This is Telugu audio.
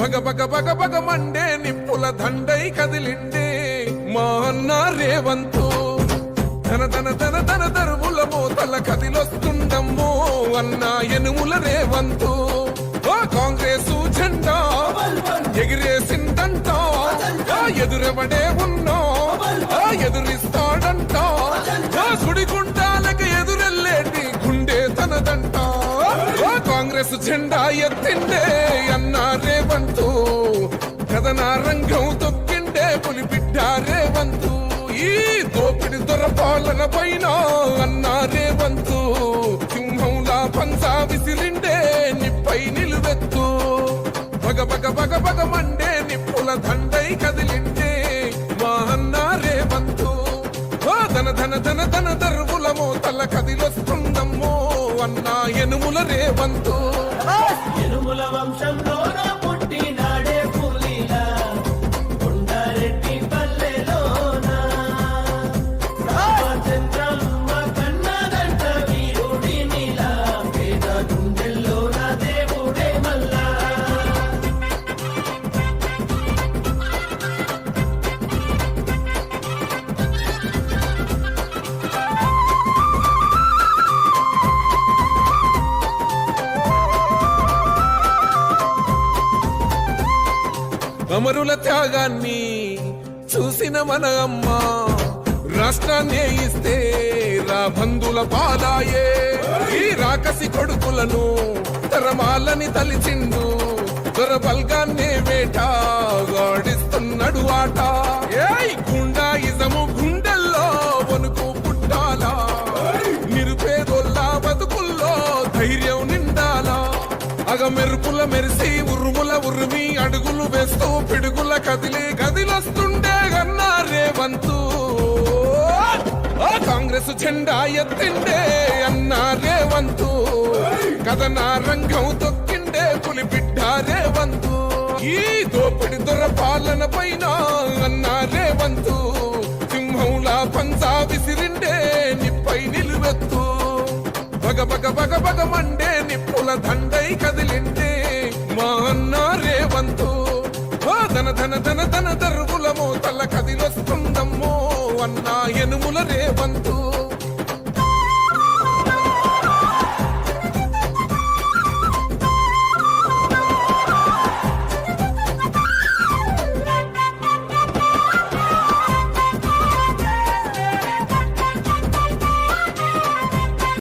బగ బగ బగ బగ మండే నిప్పుల దండై కదిలిండే మా అన్న రేవంతు ధన ధన ధన ధన దరువుల మోతల కదిలొస్తుండమ్మో అన్న ఎనుముల రేవంతు కాంగ్రెస్ జెండా ఎగిరేసిందంట ఎదురెవడే ఉన్నా ఎదురిస్తాడంట సుడిగుండాలకి ఎదురెళ్ళేటి గుండె తనదంట కాంగ్రెస్ జెండా ఎత్తిండే అన్న రేవంతు కథన రంగం తొక్కిండే పులిబిడ్డ రేవంతు ఈ దోపిడి దొరపాలన పైన అన్న రేవంతు సింహంలా పంచా విసిరిండే నిప్పై నిలువెత్తు బగ బగ బగ బగ మండే నిప్పుల దండై కదిలిండే మా అన్న రేవంతు ధన ధన ధన ధన దరువుల మోతల కదిలొస్తుందమ్మో అన్న ఎనుముల రేవంతు ఎనుముల వంశంలో పుట్టినాడే పులిలా కొండారెడ్డి పల్లెలోన రామచంద్రమ్మ కన్నదంట వీరుడి నీలా పేద గుండెల్లోన దేవుడే మల్లా అమరుల త్యాగాన్ని చూసిన మన అమ్మ రాష్ట్రాన్ని ఇస్తే రా బంధుల పాలాయే ఈ రాకసి కొడుకులను తరమాలని తలిచిండు దొర బల్గాన్నే వేటాడిస్తున్నాడు ఆట ఏయ్ గుండాయిజము గుండెల్లో వణుకు పుట్టాలా నిరుపేదోళ్ళ బతుకుల్లో ధైర్యం నిండాలా అగ మెరుపుల మెరిసి ఉరుముల ఉరిమి అడుగులు వేస్తూ పిడుగుల కదిలి గదిలొస్తుండే గన్నా రేవంతు కాంగ్రెస్ జెండా ఎత్తిండే అన్న రేవంతు కథన రంగం తొక్కిండే పులిబిడ్డ రేవంతు ఈ దోపిడి దొర పాలన పైన అన్న రేవంతు సింహంలా పంచా విసిరిండే నిప్పై నిలువెత్తు బగ బగ బగ బగ మండే నిప్పుల దండై కదిలిండే మా అన్న రేవంతు ధన ధన ధన ధన దరువుల మోతల కదిలొస్తుందమ్మో అన్న ఎనుముల రేవంతు